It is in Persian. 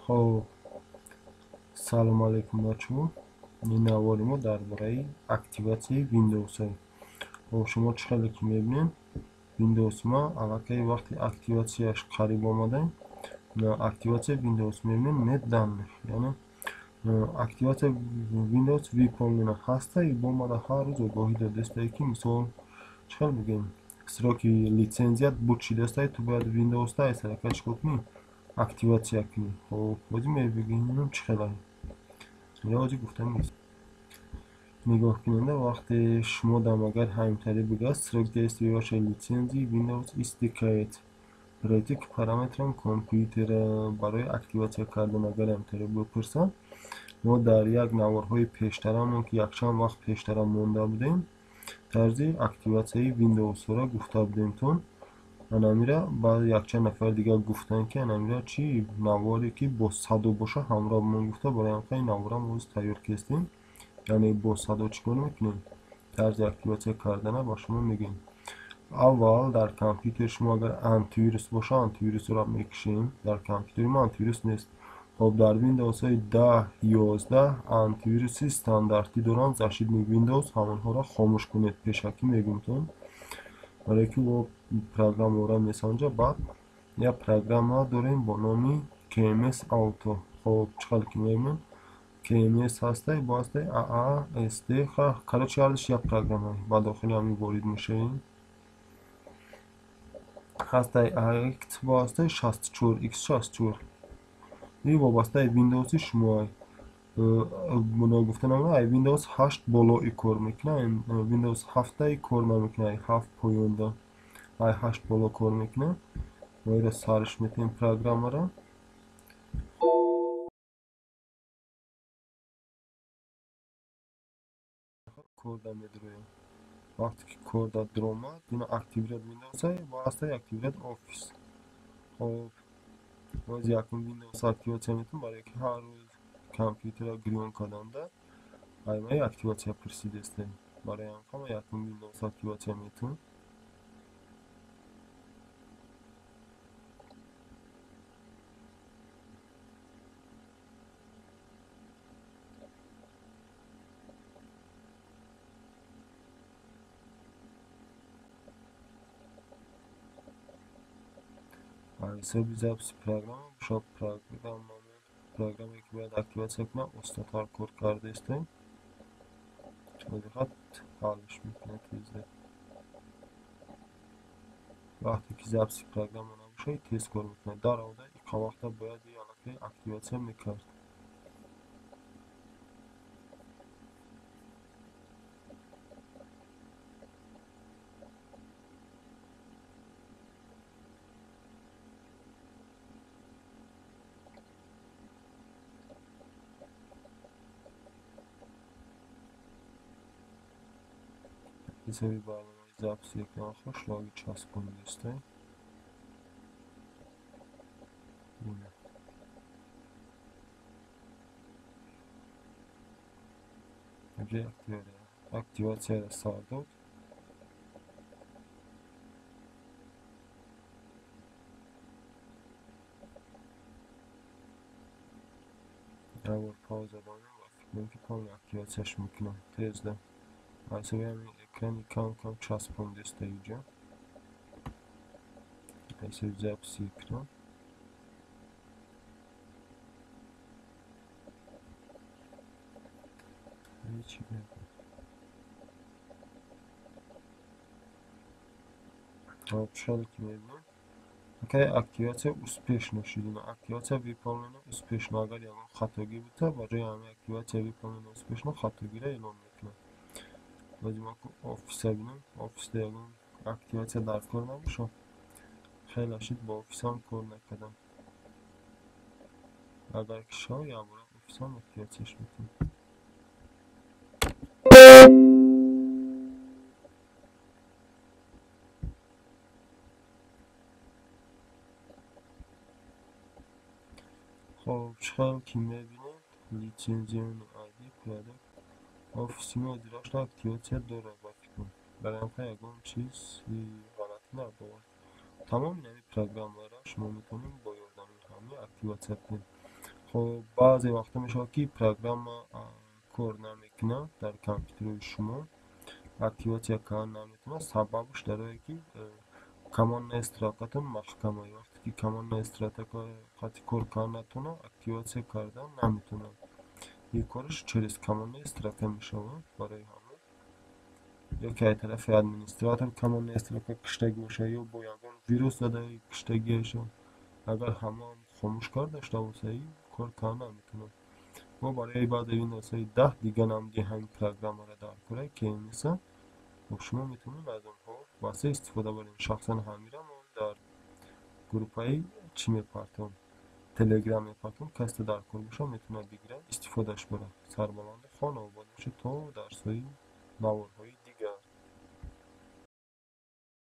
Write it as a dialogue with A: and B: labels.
A: خب سلام علیکم بچه‌ها. این نوار ما درباره اکتیواتی ویندوز هست. خب شما چقدر که میبینین ویندوز ما الکی وقتی اکتیواتیش قریب آمده اکتیواتی ویندوز میبینین نت دن یعنی اکتیواتی ویندوز ویپولنا هسته ای با ما هر روز گاهی دسته که مثال چقدر میگیم сроки лицензият буд чи дастай ту бояд виндоуз та саракаш кукни активация кни. خب بازی میبینیم چقدر یادی گفتم نیست نگاه کننده وقتی شما دم اگر همینطوری بگه срок действия вашей лицензии Windows истекает. برایتی که پارامترم کامپیوتر برای اکتیواتیا کردن اگر همینطوری بپرسم ما در یک نوارهای پیشترمون که یک چند وقت پیشترم مونده بودیم طرزی اکتیواتیای ویندوز را گفته بودیم تون انامیره بعد یک چند نفر دیگه گفتن که انامیره چی نواری که با صدو باشه همراه من گفته برای همکه این نوارم روز تیار کستیم یعنی با صدو چیکار میکنیم طرز اکتیواتیا کردن با شما میگیم اول در کامپیوتر شما اگر آنتیویروس باشه آنتیویروس را میکشیم در کامپیوتر ما آنتیویروس نیست خب در ویندوز های 10 11 آنتیویروس استانداردی دارن زشید ویندوز همونها را خاموش کنید پیشکی میگیم تون برای که با پروگرام را میسانجا بعد یا پروگرام ها داریم با نامی KMS Auto خب چقدر که میگیم KMS هسته باسته SD короче ارزش یا پروگرام های با داخل همین وارد میشیم هسته AX واسطه 64 X64 این وابسته ویندوزی شما بنا گفتن ای ویندوز 8 بالایی کار میکنه ویندوز 7 کار نمیکنه 7 پایونده ای 8 بالا کار میکنه ما این را سرش میتیم پروگرام را کار دا میدرویم وقتی که کار دا درامد اینا اکتیویت ویندوز های واسطه اکتیویت آفیس خب باز یکم ویندوز اکتیویت میتیم برای که هر روز کامپیوتر را گریون کردنده ای اکتیویت پرسید است برای همه یکم ویندوز اکتیویت میتیم حسابی записи программа шоб программе ки бояд активатсия кунам остатар кор кардаистем чодиқат ҳалш мекунад тезда вақте ки записи программа набошад тез кор мекунад дар ода иқа вақта бояд аллакай активатсия мекард ҳисоби барномаи записи кунам хош логи часпондистем активатсияро сар дод якбор пауза додам ва фикр кунам ки камин активатсияш мекунам тезда ҳисоби ҳамин экрани кам часпондиста инҷо ҳисоби записи экран шали ки мебинем окей активатсия успешно шудина активатсия выполнена успешно агар ягон хатогӣ бута ба ҷои ҳамин активатсия выполнена успешно хатогиро эълон мекунад баъзе мо офиса бинем офиста ягон активатсия дар кор набошад хеле шуд ба офисам кор накардам агар ки шо якбора офисам активатсияш мекунам خب چقدر که میبینید لیцензиони ID пиёда офиси мо дирашта активатсия дорад ба фикрам барои ҳамка ягон чизи ғалатӣ надорад тамоми навъи программаро шумо метавонед бо ёрдами ҳамин активатсия кунед خب بعضی وقتا میشه که программа کار نمیکنه در کامپیوتر شما، активация کار نمیتونه. سببش در اینه که командная строка محکمه. وقتی که командная строка کار نتونه، активация کردن نمیتونه. این کارش через командная строка میشود. برای همون یا که از طرف ادمنستراتور командная строка کشتگی باشه یا با یگان ویروس زده کشتگی شد، اگر همه هم خاموش کار داشته باشه ای کار نمیتونه. ما برای بعد ویندوز 10 دیگه نمیدی همین پروگرام را در کره که این نیست. خب شما میتونید از اونها واسه استفاده برین. شخصا همیرا ما در گروپ های چی میپرتم تلگرام میپرتم، کسی در کار باشه میتونه بگیره استفادهش بره. سربلند خانه و باشه تا درس های نوارهای